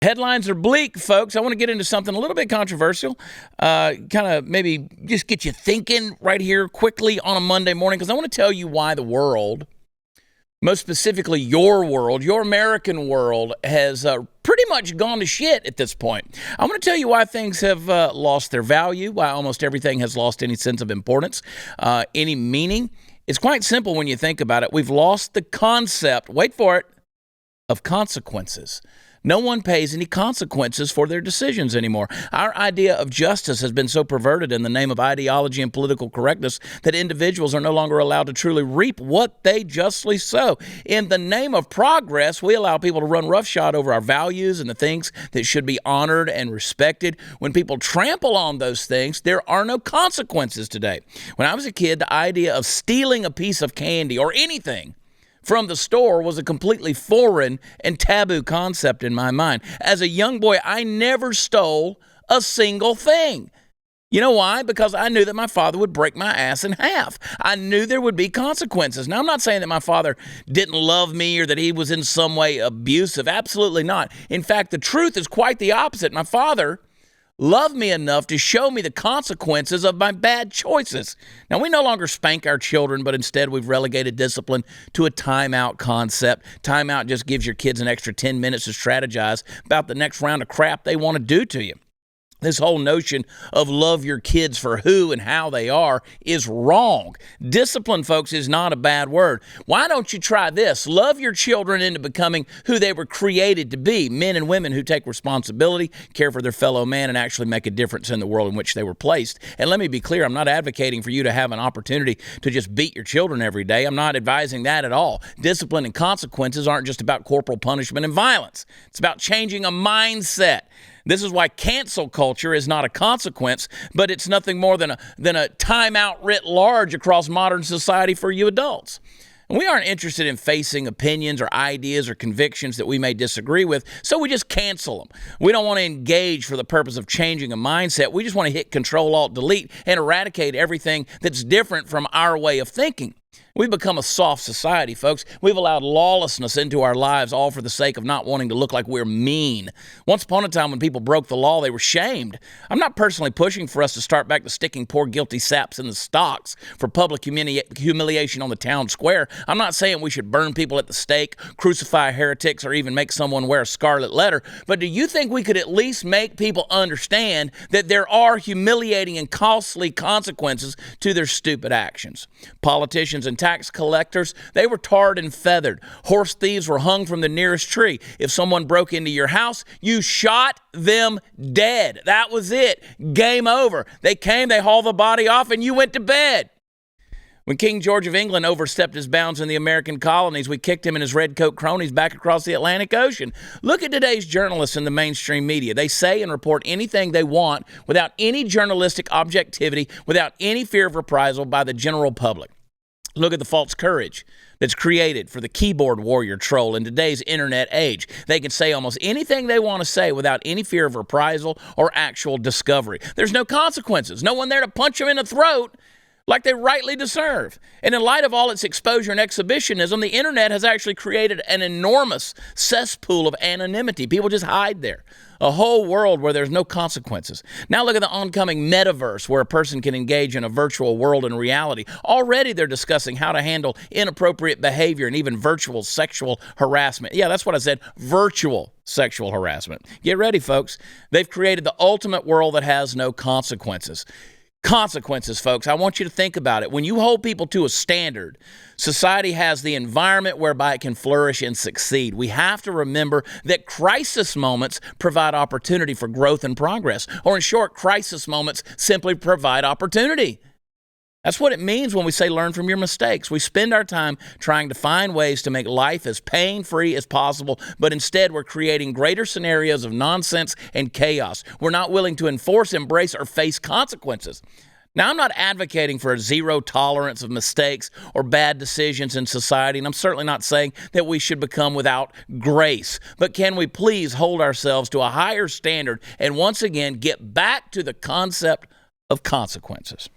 Headlines are bleak, folks. I want to get into something a little bit controversial, kind of maybe just get you thinking right here quickly on a Monday morning, because I want to tell you why the world, most specifically your world, your American world, has pretty much gone to shit at this point. I want to tell you why things have lost their value, why almost everything has lost any sense of importance, any meaning. It's quite simple when you think about it. We've lost the concept, wait for it, of consequences. No one pays any consequences for their decisions anymore. Our idea of justice has been so perverted in the name of ideology and political correctness that individuals are no longer allowed to truly reap what they justly sow. In the name of progress, we allow people to run roughshod over our values and the things that should be honored and respected. When people trample on those things, there are no consequences today. When I was a kid, the idea of stealing a piece of candy or anything from the store was a completely foreign and taboo concept in my mind. As a young boy, I never stole a single thing. You know why? Because I knew that my father would break my ass in half. I knew there would be consequences. Now, I'm not saying that my father didn't love me or that he was in some way abusive. Absolutely not. In fact, the truth is quite the opposite. My father loved me enough to show me the consequences of my bad choices. Now, we no longer spank our children, but instead we've relegated discipline to a timeout concept. Timeout just gives your kids an extra 10 minutes to strategize about the next round of crap they want to do to you. This whole notion of love your kids for who and how they are is wrong. Discipline, folks, is not a bad word. Why don't you try this? Love your children into becoming who they were created to be, men and women who take responsibility, care for their fellow man, and actually make a difference in the world in which they were placed. And let me be clear, I'm not advocating for you to have an opportunity to just beat your children every day. I'm not advising that at all. Discipline and consequences aren't just about corporal punishment and violence. It's about changing a mindset. This is why cancel culture is not a consequence, but it's nothing more than a timeout writ large across modern society for you adults. And we aren't interested in facing opinions or ideas or convictions that we may disagree with, so we just cancel them. We don't want to engage for the purpose of changing a mindset. We just want to hit Control-Alt-Delete and eradicate everything that's different from our way of thinking. We've become a soft society, folks. We've allowed lawlessness into our lives, all for the sake of not wanting to look like we're mean. Once upon a time, when people broke the law, they were shamed. I'm not personally pushing for us to start back to sticking poor guilty saps in the stocks for public humiliation on the town square. I'm not saying we should burn people at the stake, crucify heretics, or even make someone wear a scarlet letter. But do you think we could at least make people understand that there are humiliating and costly consequences to their stupid actions? Politicians and tax collectors, they were tarred and feathered. Horse thieves were hung from the nearest tree. If someone broke into your house, you shot them dead. That was it. Game over. They came, they hauled the body off, and you went to bed. When King George of England overstepped his bounds in the American colonies, we kicked him and his redcoat cronies back across the Atlantic Ocean. Look at today's journalists in the mainstream media. They say and report anything they want without any journalistic objectivity, without any fear of reprisal by the general public. Look at the false courage that's created for the keyboard warrior troll in today's internet age. They can say almost anything they want to say without any fear of reprisal or actual discovery. There's no consequences. No one there to punch them in the throat like they rightly deserve. And in light of all its exposure and exhibitionism, the internet has actually created an enormous cesspool of anonymity. People just hide there. A whole world where there's no consequences. Now look at the oncoming metaverse, where a person can engage in a virtual world in reality. Already they're discussing how to handle inappropriate behavior and even virtual sexual harassment. Yeah, that's what I said, virtual sexual harassment. Get ready, folks. They've created the ultimate world that has no consequences. Consequences, folks. I want you to think about it. When you hold people to a standard, society has the environment whereby it can flourish and succeed. We have to remember that crisis moments provide opportunity for growth and progress. Or in short, crisis moments simply provide opportunity. That's what it means when we say learn from your mistakes. We spend our time trying to find ways to make life as pain-free as possible, but instead we're creating greater scenarios of nonsense and chaos. We're not willing to enforce, embrace, or face consequences. Now, I'm not advocating for a zero tolerance of mistakes or bad decisions in society, and I'm certainly not saying that we should become without grace. But can we please hold ourselves to a higher standard and once again get back to the concept of consequences?